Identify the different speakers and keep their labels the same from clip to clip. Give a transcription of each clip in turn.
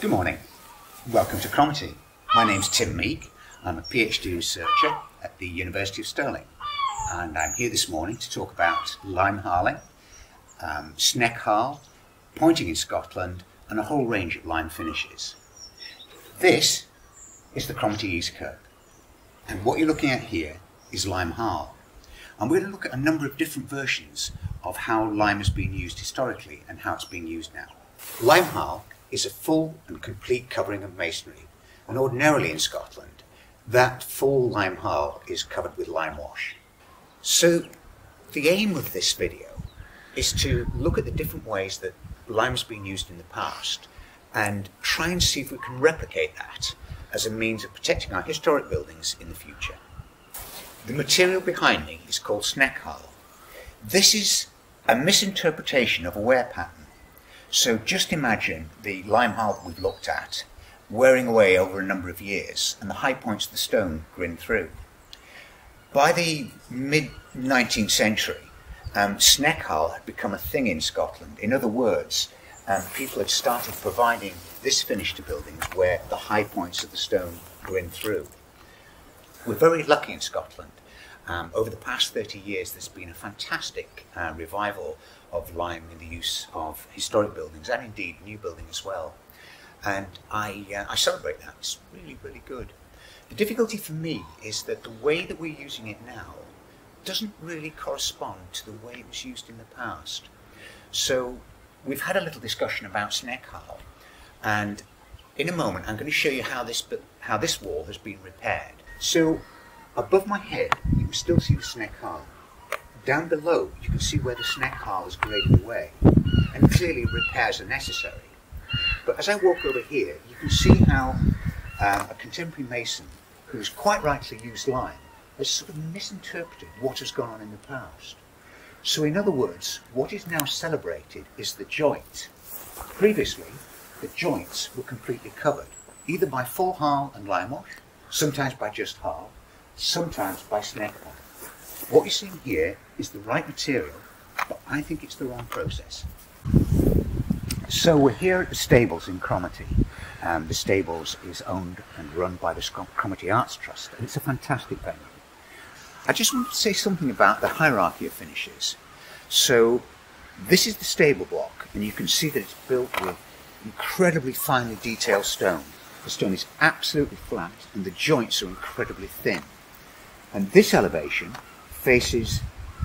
Speaker 1: Good morning. Welcome to Cromarty. My name's Tim Meek. I'm a PhD researcher at the University of Stirling, and I'm here this morning to talk about lime harling, sneck harl, pointing in Scotland, and a whole range of lime finishes. This is the Cromarty East Kirk, and what you're looking at here is lime harl. And we're going to look at a number of different versions of how lime has been used historically and how it's being used now. Lime harl is a full and complete covering of masonry, and ordinarily in Scotland that full lime harl is covered with lime wash. So the aim of this video is to look at the different ways that lime has been used in the past and try and see if we can replicate that as a means of protecting our historic buildings in the future. The material behind me is called sneck harl. This is a misinterpretation of a wear pattern. So just imagine the lime harl that we've looked at wearing away over a number of years and the high points of the stone grinned through. By the mid-19th century, sneck harl had become a thing in Scotland. In other words, people had started providing this finish to buildings where the high points of the stone grinned through. We're very lucky in Scotland. Over the past 30 years, there's been a fantastic revival of lime in the use of historic buildings and indeed new building as well. And I celebrate that. It's really, really good. The difficulty for me is that the way that we're using it now doesn't really correspond to the way it was used in the past. So we've had a little discussion about sneck harl, and in a moment I'm going to show you how this wall has been repaired. So above my head you can still see the sneck harl. Down below you can see where the sneck harl has graded away, and clearly repairs are necessary. But as I walk over here you can see how a contemporary mason who's quite rightly used lime has sort of misinterpreted what has gone on in the past. So in other words, what is now celebrated is the joint. Previously the joints were completely covered, either by full harl and lime wash, sometimes by just harl, sometimes by sneck harl. What you're seeing here is the right material, but I think it's the wrong process. So we're here at the stables in Cromarty. The stables is owned and run by the Cromarty Arts Trust, and it's a fantastic venue. I just want to say something about the hierarchy of finishes. So this is the stable block, and you can see that it's built with incredibly finely detailed stone. The stone is absolutely flat and the joints are incredibly thin. And this elevation faces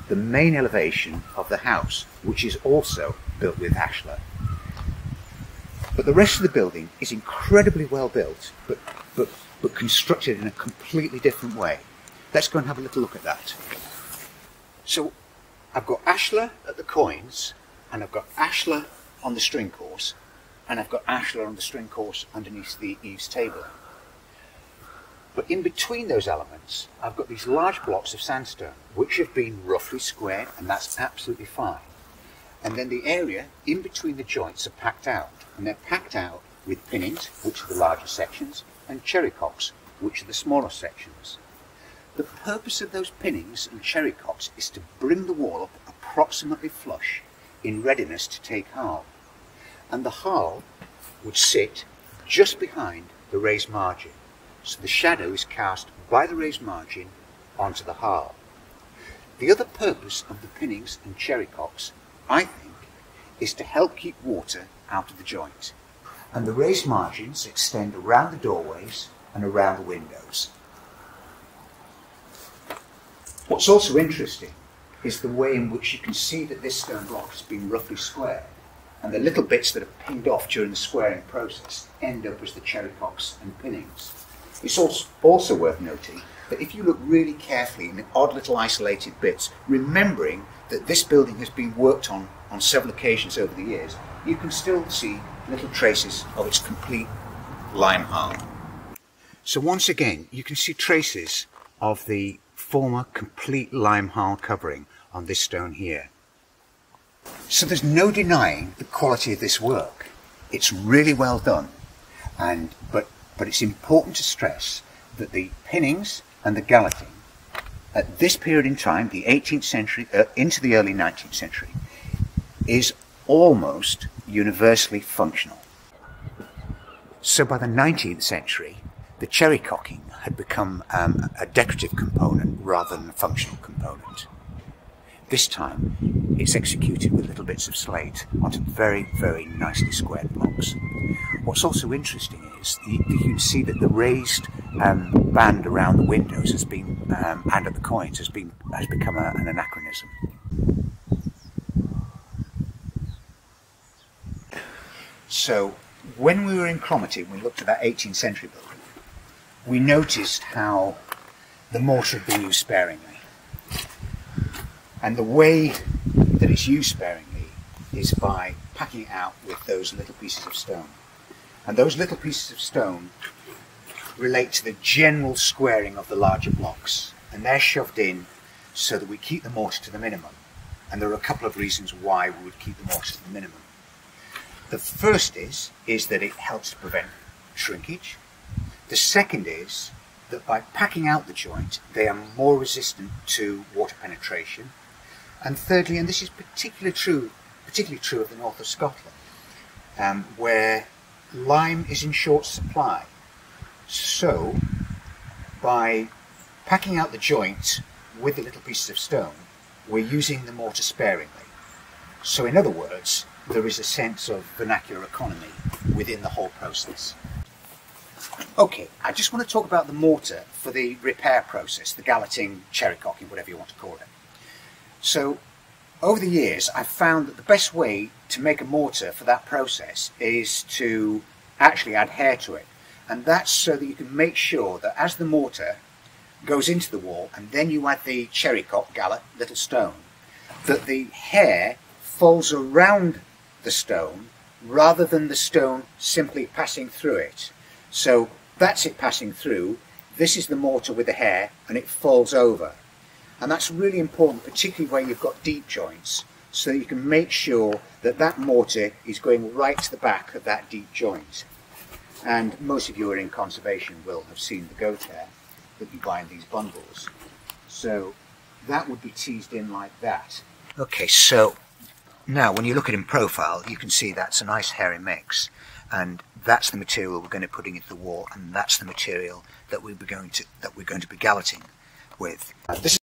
Speaker 1: the main elevation of the house, which is also built with ashlar. But the rest of the building is incredibly well built, but constructed in a completely different way. Let's go and have a little look at that. So I've got ashlar at the coins, and I've got ashlar on the string course, and I've got ashlar on the string course underneath the eaves table. But in between those elements, I've got these large blocks of sandstone, which have been roughly squared, and that's absolutely fine. And then the area in between the joints are packed out, and they're packed out with pinnings, which are the larger sections, and cherrycocks, which are the smaller sections. The purpose of those pinnings and cherrycocks is to bring the wall up approximately flush in readiness to take harl. And the harl would sit just behind the raised margin, so the shadow is cast by the raised margin onto the harl. The other purpose of the pinnings and cherrycocks, I think, is to help keep water out of the joint. And the raised margins extend around the doorways and around the windows. What's also interesting is the way in which you can see that this stone block has been roughly squared, and the little bits that are pinged off during the squaring process end up as the cherrycocks and pinnings. It's also worth noting that if you look really carefully in the odd little isolated bits, remembering that this building has been worked on several occasions over the years, you can still see little traces of its complete lime harl. So once again, you can see traces of the former complete lime harl covering on this stone here. So there's no denying the quality of this work. It's really well done, but it's important to stress that the pinnings and the galleting at this period in time, the 18th century into the early 19th century, is almost universally functional. So by the 19th century, the cherry cocking had become a decorative component rather than a functional component. This time, it's executed with little bits of slate onto very, very nicely squared blocks. What's also interesting is you can see that the raised band around the windows has been, and at the coins has become an anachronism. So, when we were in Cromarty, we looked at that 18th century building, we noticed how the mortar had been used sparingly. And the way that it's used sparingly is by packing it out with those little pieces of stone. And those little pieces of stone relate to the general squaring of the larger blocks. And they're shoved in so that we keep the mortar to the minimum. And there are a couple of reasons why we would keep the mortar to the minimum. The first is that it helps to prevent shrinkage. The second is that by packing out the joint, they are more resistant to water penetration. And thirdly, and this is particularly true of the north of Scotland, where lime is in short supply. So, by packing out the joint with the little pieces of stone, we're using the mortar sparingly. So in other words, there is a sense of vernacular economy within the whole process. Okay, I just want to talk about the mortar for the repair process, the galleting, cherry cocking, whatever you want to call it. So, over the years, I've found that the best way to make a mortar for that process is to actually add hair to it. And that's so that you can make sure that as the mortar goes into the wall, and then you add the cherry cock, gallet, little stone, that the hair folds around the stone rather than the stone simply passing through it. So that's it passing through, this is the mortar with the hair, and it folds over. And that's really important, particularly where you've got deep joints, so that you can make sure that that mortar is going right to the back of that deep joint. And most of you who are in conservation will have seen the goat hair that you buy in these bundles. So that would be teased in like that. Okay, so now when you look at it in profile, you can see that's a nice hairy mix. And that's the material we're going to be putting into the wall, and that's the material that we're going to be galleting with. This